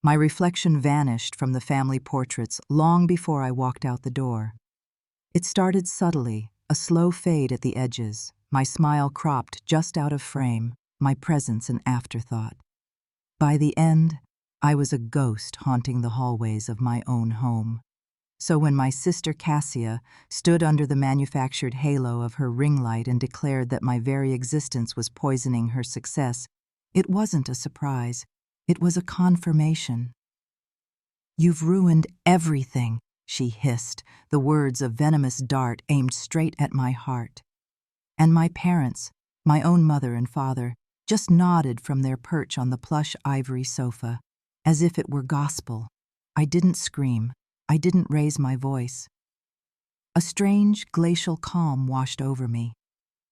My reflection vanished from the family portraits long before I walked out the door. It started subtly, a slow fade at the edges, my smile cropped just out of frame, my presence an afterthought. By the end, I was a ghost haunting the hallways of my own home. So when my sister Cassia stood under the manufactured halo of her ring light and declared that my very existence was poisoning her success, it wasn't a surprise. It was a confirmation. "You've ruined everything," she hissed, the words a venomous dart aimed straight at my heart. And my parents, my own mother and father, just nodded from their perch on the plush ivory sofa, as if it were gospel. I didn't scream. I didn't raise my voice. A strange, glacial calm washed over me.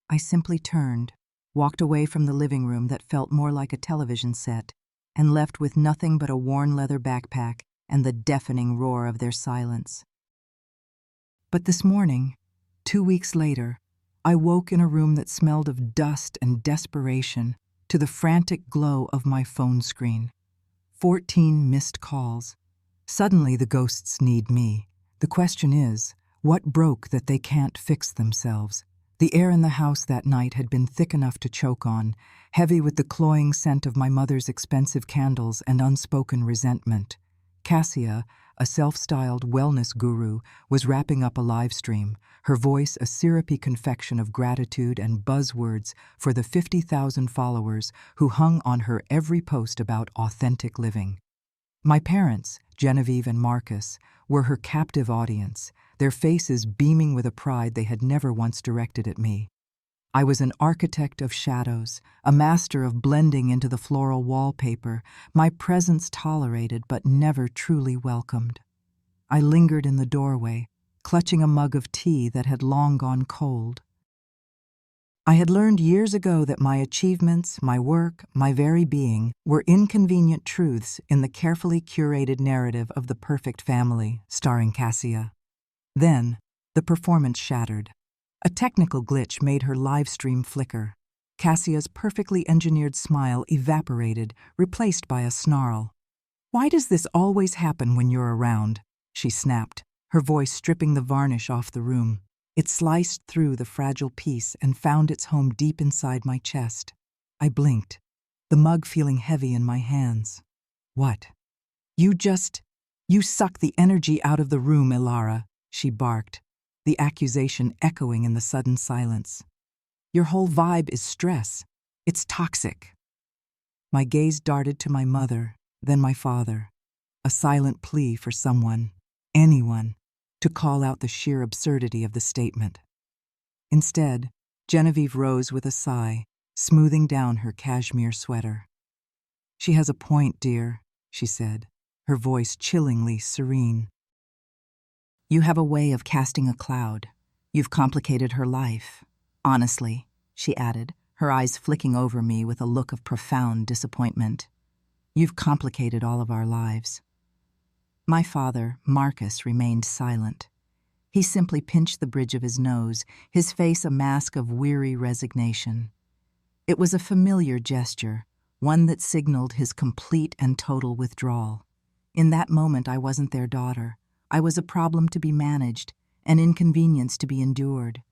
I simply turned, walked away from the living room that felt more like a television set, and left with nothing but a worn leather backpack and the deafening roar of their silence. But this morning, 2 weeks later, I woke in a room that smelled of dust and desperation to the frantic glow of my phone screen. 14 missed calls. Suddenly the ghosts need me. The question is, what broke that they can't fix themselves? The air in the house that night had been thick enough to choke on, heavy with the cloying scent of my mother's expensive candles and unspoken resentment. Cassia, a self-styled wellness guru, was wrapping up a live stream, her voice a syrupy confection of gratitude and buzzwords for the 50,000 followers who hung on her every post about authentic living. My parents, Genevieve and Marcus, were her captive audience, their faces beaming with a pride they had never once directed at me. I was an architect of shadows, a master of blending into the floral wallpaper, my presence tolerated but never truly welcomed. I lingered in the doorway, clutching a mug of tea that had long gone cold. I had learned years ago that my achievements, my work, my very being were inconvenient truths in the carefully curated narrative of the perfect family, starring Cassia. Then, the performance shattered. A technical glitch made her live stream flicker. Cassia's perfectly engineered smile evaporated, replaced by a snarl. "Why does this always happen when you're around?" she snapped, her voice stripping the varnish off the room. It sliced through the fragile piece and found its home deep inside my chest. I blinked, the mug feeling heavy in my hands. "What? You suck the energy out of the room, Ilara," she barked, the accusation echoing in the sudden silence. "Your whole vibe is stress. It's toxic." My gaze darted to my mother, then my father, a silent plea for someone, anyone, to call out the sheer absurdity of the statement. Instead, Genevieve rose with a sigh, smoothing down her cashmere sweater. "She has a point, dear," she said, her voice chillingly serene. "You have a way of casting a cloud. You've complicated her life. Honestly," she added, her eyes flicking over me with a look of profound disappointment. "You've complicated all of our lives." My father, Marcus, remained silent. He simply pinched the bridge of his nose, his face a mask of weary resignation. It was a familiar gesture, one that signaled his complete and total withdrawal. In that moment, I wasn't their daughter. I was a problem to be managed, an inconvenience to be endured.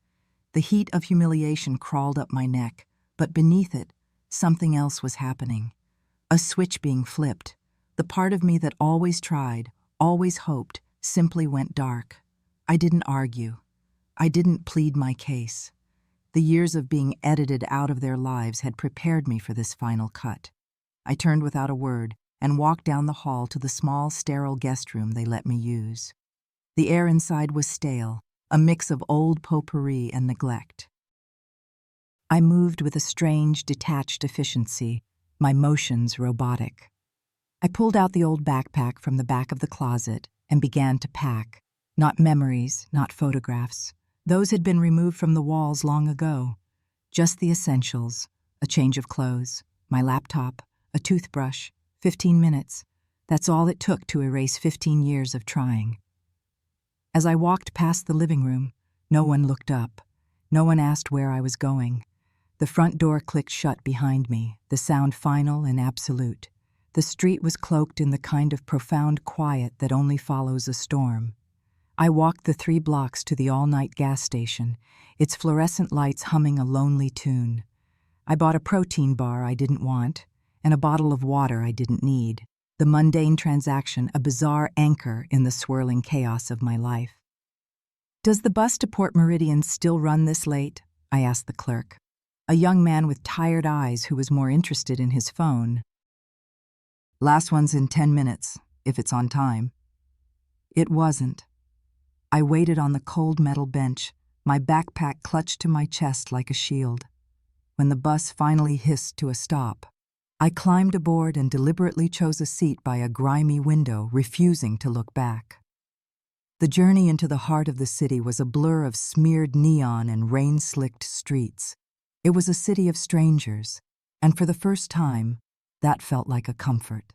The heat of humiliation crawled up my neck, but beneath it, something else was happening. A switch being flipped. The part of me that always tried, always hoped, simply went dark. I didn't argue. I didn't plead my case. The years of being edited out of their lives had prepared me for this final cut. I turned without a word and walked down the hall to the small, sterile guest room they let me use. The air inside was stale, a mix of old potpourri and neglect. I moved with a strange, detached efficiency, my motions robotic. I pulled out the old backpack from the back of the closet and began to pack. Not memories, not photographs. Those had been removed from the walls long ago. Just the essentials, a change of clothes, my laptop, a toothbrush, 15 minutes. That's all it took to erase 15 years of trying. As I walked past the living room, no one looked up. No one asked where I was going. The front door clicked shut behind me, the sound final and absolute. The street was cloaked in the kind of profound quiet that only follows a storm. I walked the 3 blocks to the all-night gas station, its fluorescent lights humming a lonely tune. I bought a protein bar I didn't want, and a bottle of water I didn't need. The mundane transaction, a bizarre anchor in the swirling chaos of my life. "Does the bus to Port Meridian still run this late?" I asked the clerk, a young man with tired eyes who was more interested in his phone. "Last one's in 10 minutes, if it's on time." It wasn't. I waited on the cold metal bench, my backpack clutched to my chest like a shield. When the bus finally hissed to a stop, I climbed aboard and deliberately chose a seat by a grimy window, refusing to look back. The journey into the heart of the city was a blur of smeared neon and rain-slicked streets. It was a city of strangers, and for the first time, that felt like a comfort.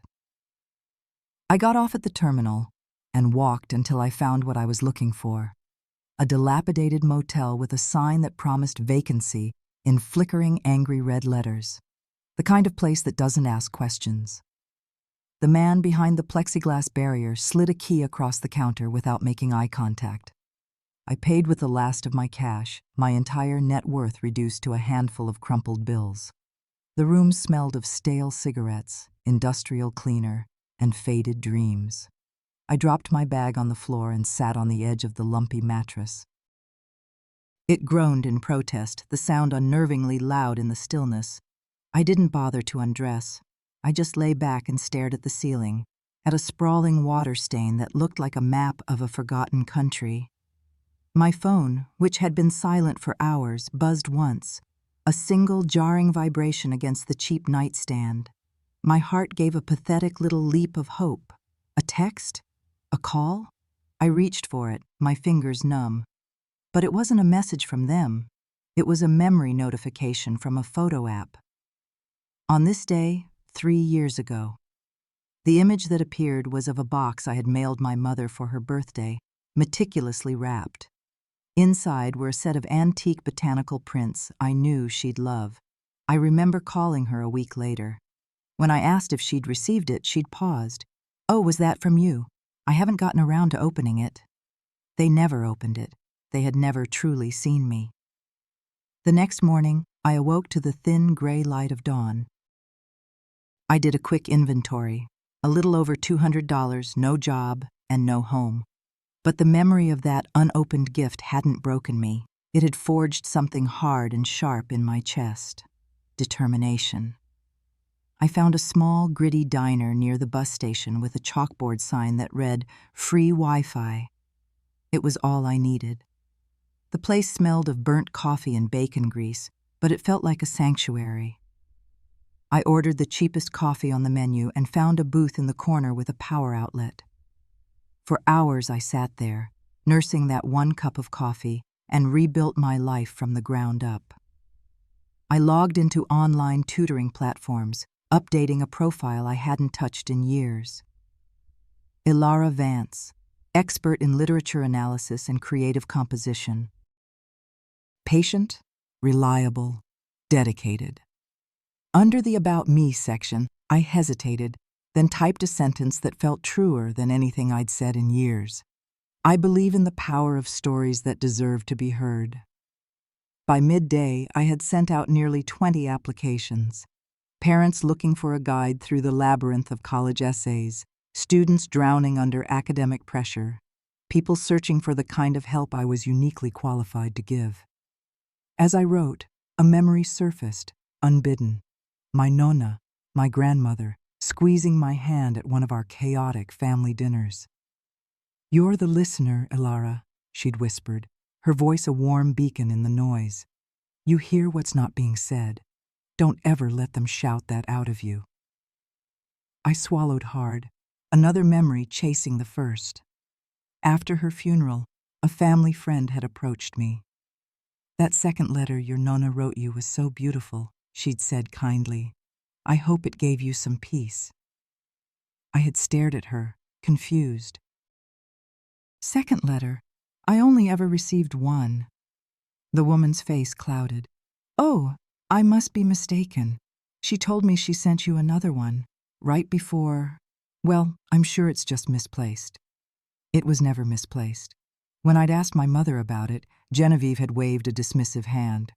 I got off at the terminal and walked until I found what I was looking for. A dilapidated motel with a sign that promised vacancy in flickering, angry red letters. The kind of place that doesn't ask questions. The man behind the plexiglass barrier slid a key across the counter without making eye contact. I paid with the last of my cash, my entire net worth reduced to a handful of crumpled bills. The room smelled of stale cigarettes, industrial cleaner, and faded dreams. I dropped my bag on the floor and sat on the edge of the lumpy mattress. It groaned in protest, the sound unnervingly loud in the stillness. I didn't bother to undress. I just lay back and stared at the ceiling, at a sprawling water stain that looked like a map of a forgotten country. My phone, which had been silent for hours, buzzed once, a single jarring vibration against the cheap nightstand. My heart gave a pathetic little leap of hope. A text? A call? I reached for it, my fingers numb. But it wasn't a message from them. It was a memory notification from a photo app. On this day, 3 years ago. The image that appeared was of a box I had mailed my mother for her birthday, meticulously wrapped. Inside were a set of antique botanical prints I knew she'd love. I remember calling her a week later. When I asked if she'd received it, she'd paused. "Oh, was that from you? I haven't gotten around to opening it." They never opened it. They had never truly seen me. The next morning, I awoke to the thin gray light of dawn. I did a quick inventory. A little over $200, no job, and no home. But the memory of that unopened gift hadn't broken me. It had forged something hard and sharp in my chest. Determination. I found a small, gritty diner near the bus station with a chalkboard sign that read, "Free Wi-Fi." It was all I needed. The place smelled of burnt coffee and bacon grease, but it felt like a sanctuary. I ordered the cheapest coffee on the menu and found a booth in the corner with a power outlet. For hours I sat there, nursing that one cup of coffee, and rebuilt my life from the ground up. I logged into online tutoring platforms, updating a profile I hadn't touched in years. Ilara Vance, expert in literature analysis and creative composition. Patient, reliable, dedicated. Under the About Me section, I hesitated, then typed a sentence that felt truer than anything I'd said in years. I believe in the power of stories that deserve to be heard. By midday, I had sent out nearly 20 applications. Parents looking for a guide through the labyrinth of college essays, students drowning under academic pressure, people searching for the kind of help I was uniquely qualified to give. As I wrote, a memory surfaced, unbidden. My nonna, my grandmother, squeezing my hand at one of our chaotic family dinners. "You're the listener, Ilara," she'd whispered, her voice a warm beacon in the noise. "You hear what's not being said. Don't ever let them shout that out of you." I swallowed hard, another memory chasing the first. After her funeral, a family friend had approached me. "That second letter your nonna wrote you was so beautiful," she'd said kindly. "I hope it gave you some peace." I had stared at her, confused. "Second letter? I only ever received one." The woman's face clouded. "Oh, I must be mistaken. She told me she sent you another one. right before, well, I'm sure it's just misplaced. It was never misplaced. When I'd asked my mother about it, Genevieve had waved a dismissive hand.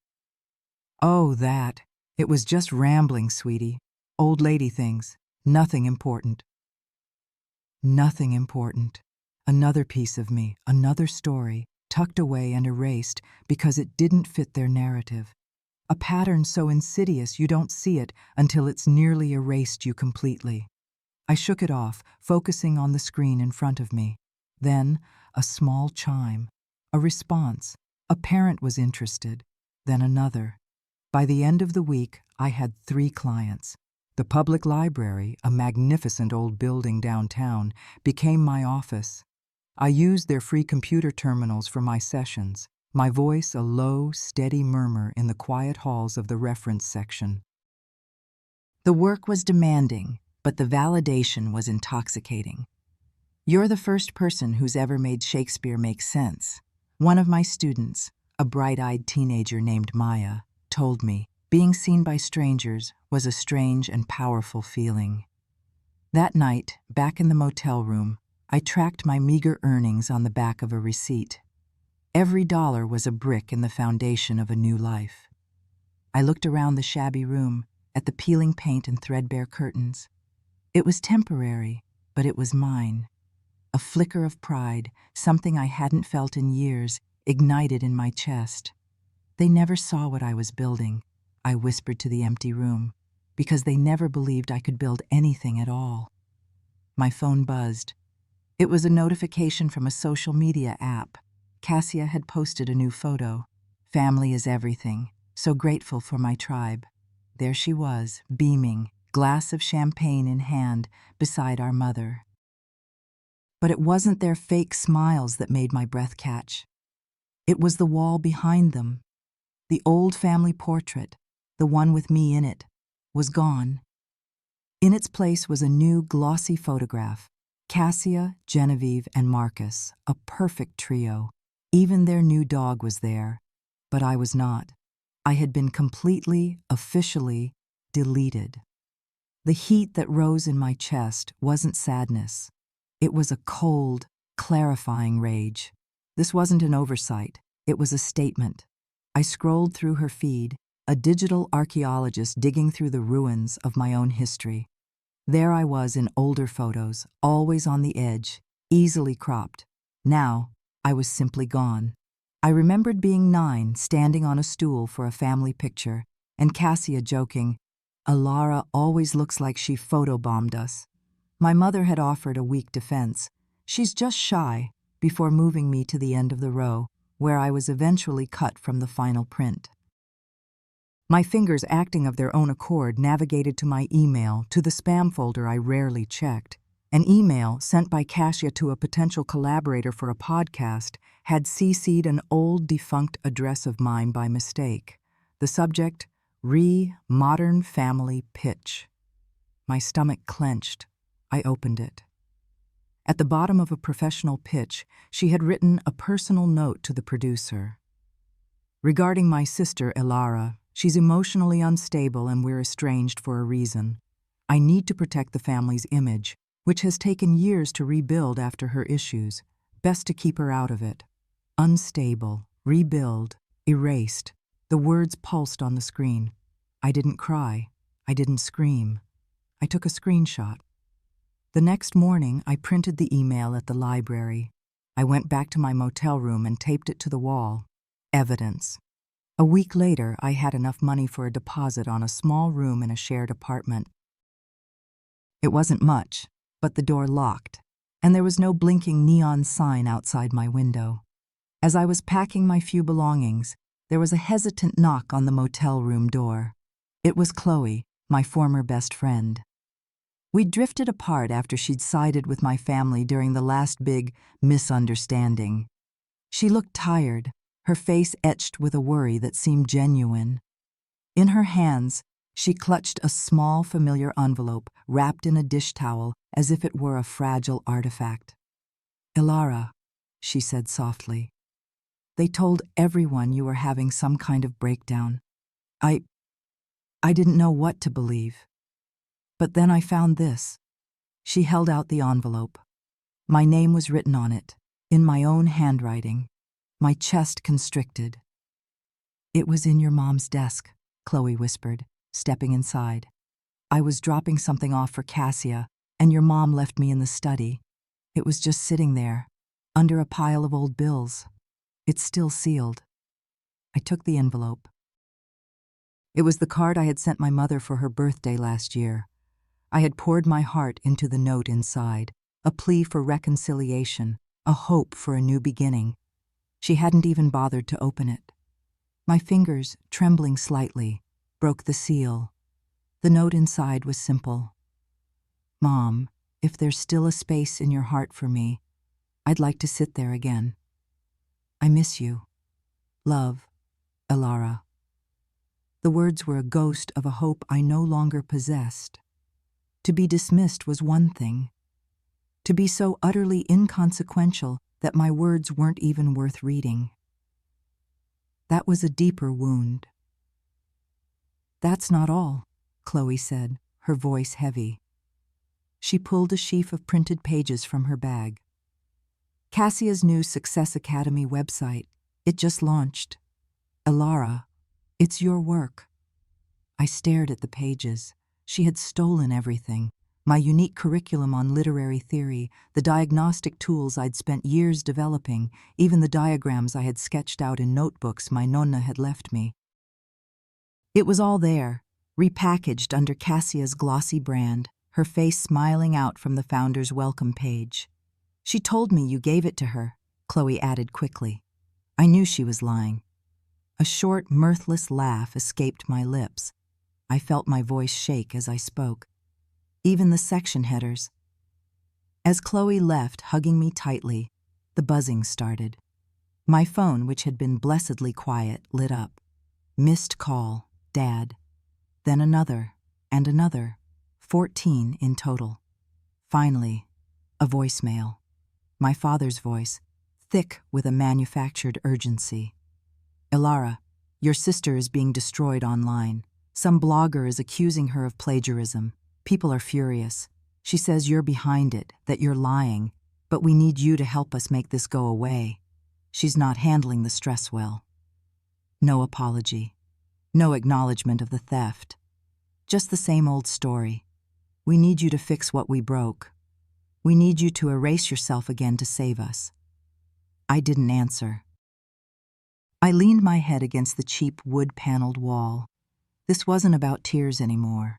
Oh, that. It was just rambling, sweetie. Old lady things. Nothing important. Nothing important. Another piece of me, another story, tucked away and erased because it didn't fit their narrative. A pattern so insidious you don't see it until it's nearly erased you completely. I shook it off, focusing on the screen in front of me. Then, a small chime. A response. A parent was interested. Then another. By the end of the week, I had 3 clients. The public library, a magnificent old building downtown, became my office. I used their free computer terminals for my sessions, my voice a low, steady murmur in the quiet halls of the reference section. The work was demanding, but the validation was intoxicating. You're the first person who's ever made Shakespeare make sense. One of my students, a bright-eyed teenager named Maya, told me being seen by strangers was a strange and powerful feeling. That night, back in the motel room, I tracked my meager earnings on the back of a receipt. Every dollar was a brick in the foundation of a new life. I looked around the shabby room, at the peeling paint and threadbare curtains. It was temporary, but it was mine. A flicker of pride, something I hadn't felt in years, ignited in my chest. They never saw what I was building, I whispered to the empty room, because they never believed I could build anything at all. My phone buzzed. It was a notification from a social media app. Cassia had posted a new photo. Family is everything. So grateful for my tribe. There she was, beaming, glass of champagne in hand, beside our mother. But it wasn't their fake smiles that made my breath catch. It was the wall behind them. The old family portrait, the one with me in it, was gone. In its place was a new glossy photograph. Cassia, Genevieve, and Marcus, a perfect trio. Even their new dog was there, but I was not. I had been completely, officially, deleted. The heat that rose in my chest wasn't sadness. It was a cold, clarifying rage. This wasn't an oversight. It was a statement. I scrolled through her feed, a digital archaeologist digging through the ruins of my own history. There I was in older photos, always on the edge, easily cropped. Now, I was simply gone. I remembered being 9, standing on a stool for a family picture, and Cassia joking, "Alara always looks like she photobombed us." My mother had offered a weak defense. "She's just shy," before moving me to the end of the row, where I was eventually cut from the final print. My fingers, acting of their own accord, navigated to my email, to the spam folder I rarely checked. An email sent by Cassia to a potential collaborator for a podcast had CC'd an old defunct address of mine by mistake. The subject, Modern Family Pitch. My stomach clenched. I opened it. At the bottom of a professional pitch, she had written a personal note to the producer. "Regarding my sister, Elara, she's emotionally unstable and we're estranged for a reason. I need to protect the family's image, which has taken years to rebuild after her issues. Best to keep her out of it." Unstable, rebuild, erased. The words pulsed on the screen. I didn't cry. I didn't scream. I took a screenshot. The next morning, I printed the email at the library. I went back to my motel room and taped it to the wall. Evidence. A week later, I had enough money for a deposit on a small room in a shared apartment. It wasn't much, but the door locked, and there was no blinking neon sign outside my window. As I was packing my few belongings, there was a hesitant knock on the motel room door. It was Chloe, my former best friend. We'd drifted apart after she'd sided with my family during the last big misunderstanding. She looked tired, her face etched with a worry that seemed genuine. In her hands, she clutched a small, familiar envelope wrapped in a dish towel as if it were a fragile artifact. "Elara," she said softly, "they told everyone you were having some kind of breakdown. I didn't know what to believe." But then I found this. She held out the envelope. My name was written on it, in my own handwriting. My chest constricted. "It was in your mom's desk," Chloe whispered, stepping inside. "I was dropping something off for Cassia, and your mom left me in the study. It was just sitting there, under a pile of old bills. It's still sealed." I took the envelope. It was the card I had sent my mother for her birthday last year. I had poured my heart into the note inside, a plea for reconciliation, a hope for a new beginning. She hadn't even bothered to open it. My fingers, trembling slightly, broke the seal. The note inside was simple. "Mom, if there's still a space in your heart for me, I'd like to sit there again. I miss you. Love, Elara." The words were a ghost of a hope I no longer possessed. To be dismissed was one thing. To be so utterly inconsequential that my words weren't even worth reading. That was a deeper wound. "That's not all," Chloe said, her voice heavy. She pulled a sheaf of printed pages from her bag. "Cassia's new Success Academy website. It just launched. Elara, it's your work." I stared at the pages. She had stolen everything. My unique curriculum on literary theory, the diagnostic tools I'd spent years developing, even the diagrams I had sketched out in notebooks my nonna had left me. It was all there, repackaged under Cassia's glossy brand, her face smiling out from the founder's welcome page. "She told me you gave it to her," Chloe added quickly. I knew she was lying. A short, mirthless laugh escaped my lips. I felt my voice shake as I spoke. Even the section headers. As Chloe left, hugging me tightly, the buzzing started. My phone, which had been blessedly quiet, lit up. Missed call, Dad. Then another, and another. 14 in total. Finally, a voicemail. My father's voice, thick with a manufactured urgency. "Elara, your sister is being destroyed online. Some blogger is accusing her of plagiarism. People are furious. She says you're behind it, that you're lying, but we need you to help us make this go away. She's not handling the stress well." No apology. No acknowledgement of the theft. Just the same old story. "We need you to fix what we broke. We need you to erase yourself again to save us." I didn't answer. I leaned my head against the cheap wood-paneled wall. This wasn't about tears anymore.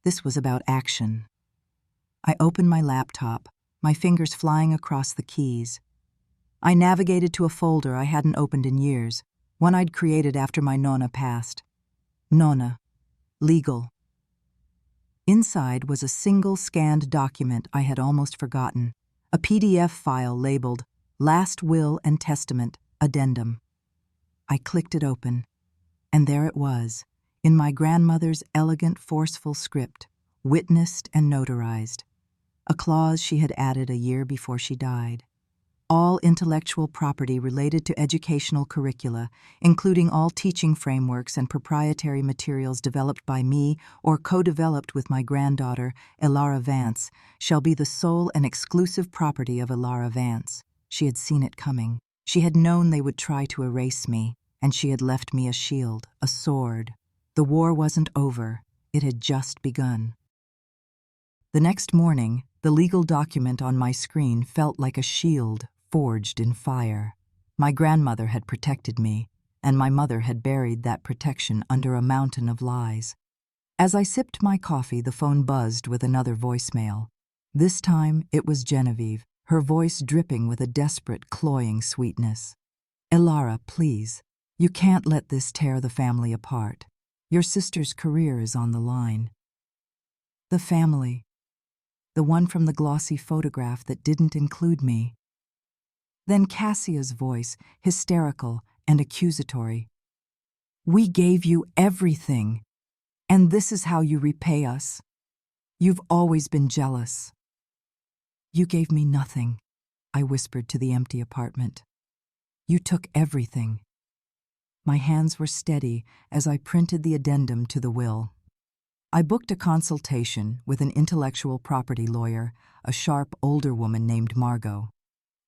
This was about action. I opened my laptop, my fingers flying across the keys. I navigated to a folder I hadn't opened in years, one I'd created after my nonna passed. Nonna. Legal. Inside was a single scanned document I had almost forgotten, a PDF file labeled Last Will and Testament, Addendum. I clicked it open, and there it was, in my grandmother's elegant, forceful script, witnessed and notarized, a clause she had added a year before she died. All intellectual property related to educational curricula, including all teaching frameworks and proprietary materials developed by me or co-developed with my granddaughter, Elara Vance, shall be the sole and exclusive property of Elara Vance. She had seen it coming. She had known they would try to erase me, and she had left me a shield, a sword. The war wasn't over. It had just begun. The next morning, the legal document on my screen felt like a shield forged in fire. My grandmother had protected me, and my mother had buried that protection under a mountain of lies. As I sipped my coffee, the phone buzzed with another voicemail. This time, it was Genevieve, her voice dripping with a desperate, cloying sweetness. "Elara, please. You can't let this tear the family apart. Your sister's career is on the line." The family. The one from the glossy photograph that didn't include me. Then Cassia's voice, hysterical and accusatory. "We gave you everything, and this is how you repay us. You've always been jealous." "You gave me nothing," I whispered to the empty apartment. "You took everything." My hands were steady as I printed the addendum to the will. I booked a consultation with an intellectual property lawyer, a sharp older woman named Margot.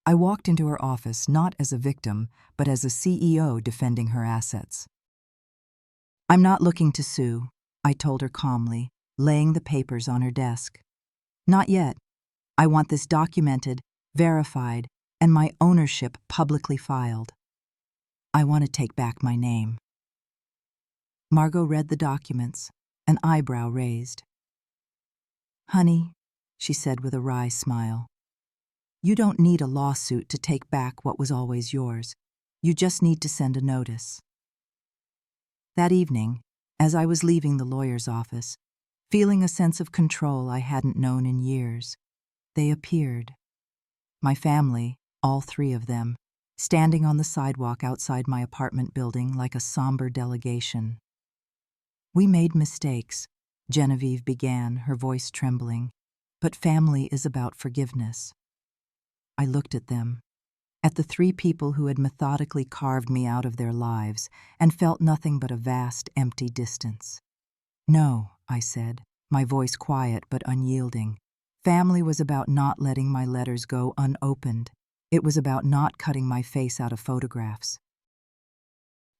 I walked into her office not as a victim, but as a CEO defending her assets. "I'm not looking to sue," I told her calmly, laying the papers on her desk. "Not yet. I want this documented, verified, and my ownership publicly filed. I want to take back my name." Margot read the documents, an eyebrow raised. "Honey," she said with a wry smile, "you don't need a lawsuit to take back what was always yours. You just need to send a notice." That evening, as I was leaving the lawyer's office, feeling a sense of control I hadn't known in years, they appeared. My family, all three of them, standing on the sidewalk outside my apartment building like a somber delegation. "We made mistakes," Genevieve began, her voice trembling, "but family is about forgiveness." I looked at them, at the three people who had methodically carved me out of their lives, and felt nothing but a vast, empty distance. "No," I said, my voice quiet but unyielding. Family was about not letting my letters go unopened. It was about not cutting my face out of photographs.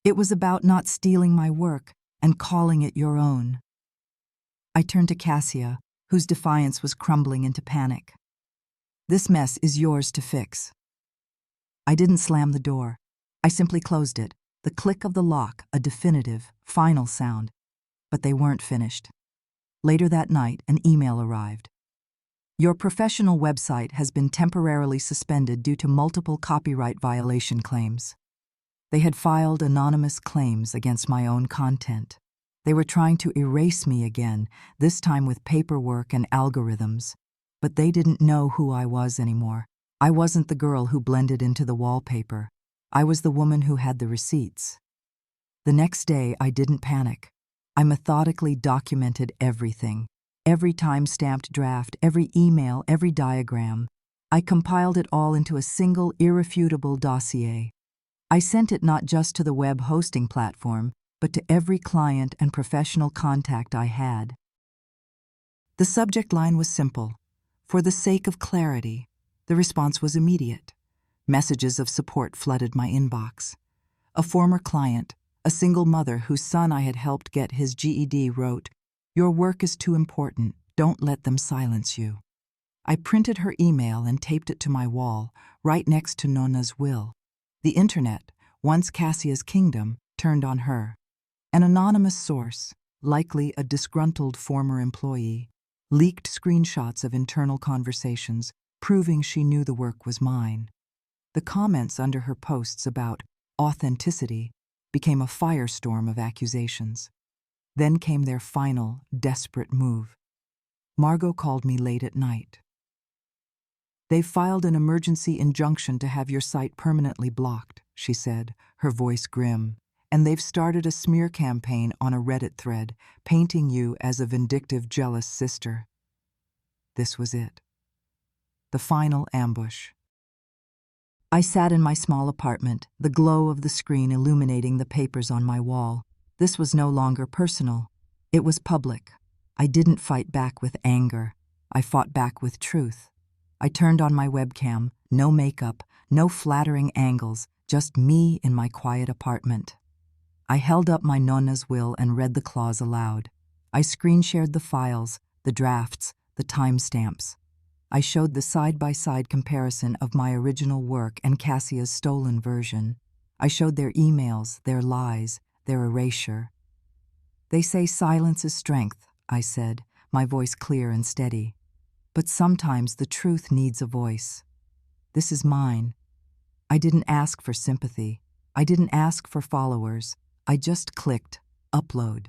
It was about not stealing my work and calling it your own. I turned to Cassia, whose defiance was crumbling into panic. "This mess is yours to fix." I didn't slam the door. I simply closed it, the click of the lock a definitive, final sound. But they weren't finished. Later that night, an email arrived. "Your professional website has been temporarily suspended due to multiple copyright violation claims." They had filed anonymous claims against my own content. They were trying to erase me again, this time with paperwork and algorithms. But they didn't know who I was anymore. I wasn't the girl who blended into the wallpaper. I was the woman who had the receipts. The next day, I didn't panic. I methodically documented everything. Every time-stamped draft, every email, every diagram. I compiled it all into a single, irrefutable dossier. I sent it not just to the web hosting platform, but to every client and professional contact I had. The subject line was simple. For the sake of clarity. The response was immediate. Messages of support flooded my inbox. A former client, a single mother whose son I had helped get his GED, wrote, "Your work is too important. Don't let them silence you." I printed her email and taped it to my wall, right next to Nona's will. The internet, once Cassia's kingdom, turned on her. An anonymous source, likely a disgruntled former employee, leaked screenshots of internal conversations, proving she knew the work was mine. The comments under her posts about authenticity became a firestorm of accusations. Then came their final, desperate move. Margot called me late at night. "They've filed an emergency injunction to have your site permanently blocked," she said, her voice grim. "And they've started a smear campaign on a Reddit thread, painting you as a vindictive, jealous sister." This was it. The final ambush. I sat in my small apartment, the glow of the screen illuminating the papers on my wall. This was no longer personal. It was public. I didn't fight back with anger. I fought back with truth. I turned on my webcam, no makeup, no flattering angles, just me in my quiet apartment. I held up my Nona's will and read the clause aloud. I screen-shared the files, the drafts, the timestamps. I showed the side-by-side comparison of my original work and Cassia's stolen version. I showed their emails, their lies, their erasure. "They say silence is strength," I said, my voice clear and steady. "But sometimes the truth needs a voice. This is mine. I didn't ask for sympathy. I didn't ask for followers. I just clicked upload."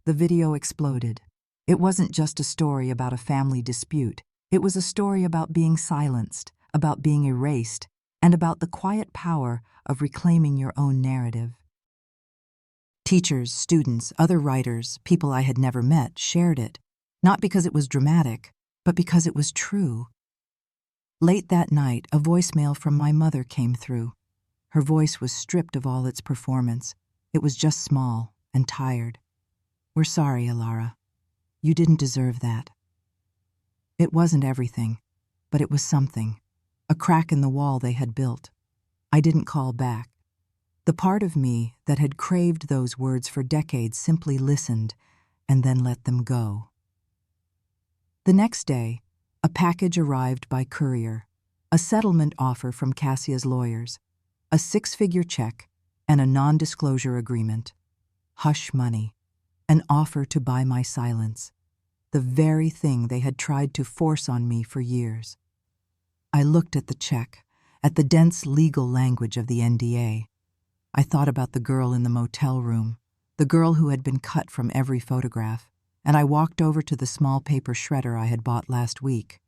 The video exploded. It wasn't just a story about a family dispute. It was a story about being silenced, about being erased, and about the quiet power of reclaiming your own narrative. Teachers, students, other writers, people I had never met shared it, not because it was dramatic, but because it was true. Late that night, a voicemail from my mother came through. Her voice was stripped of all its performance. It was just small and tired. "We're sorry, Alara." You didn't deserve that. It wasn't everything, but it was something. A crack in the wall they had built. I didn't call back. The part of me that had craved those words for decades simply listened and then let them go. The next day, a package arrived by courier, a settlement offer from Cassia's lawyers, a 6-figure check, and a non-disclosure agreement. Hush money, an offer to buy my silence, the very thing they had tried to force on me for years. I looked at the check, at the dense legal language of the NDA. I thought about the girl in the motel room, the girl who had been cut from every photograph, and I walked over to the small paper shredder I had bought last week.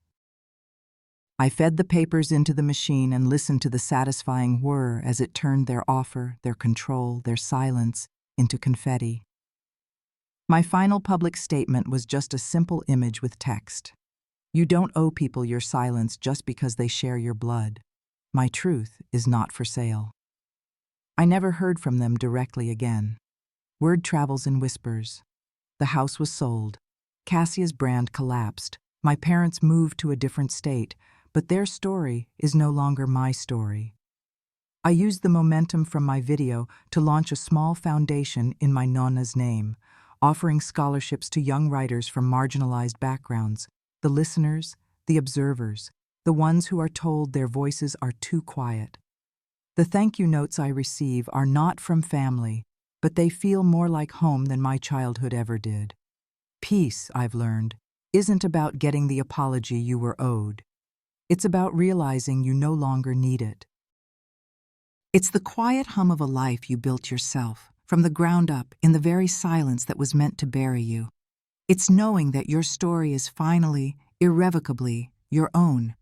I fed the papers into the machine and listened to the satisfying whir as it turned their offer, their control, their silence into confetti. My final public statement was just a simple image with text. You don't owe people your silence just because they share your blood. My truth is not for sale. I never heard from them directly again. Word travels in whispers. The house was sold. Cassia's brand collapsed. My parents moved to a different state, but their story is no longer my story. I used the momentum from my video to launch a small foundation in my nonna's name, offering scholarships to young writers from marginalized backgrounds, the listeners, the observers, the ones who are told their voices are too quiet. The thank you notes I receive are not from family, but they feel more like home than my childhood ever did. Peace, I've learned, isn't about getting the apology you were owed. It's about realizing you no longer need it. It's the quiet hum of a life you built yourself, from the ground up, in the very silence that was meant to bury you. It's knowing that your story is finally, irrevocably, your own,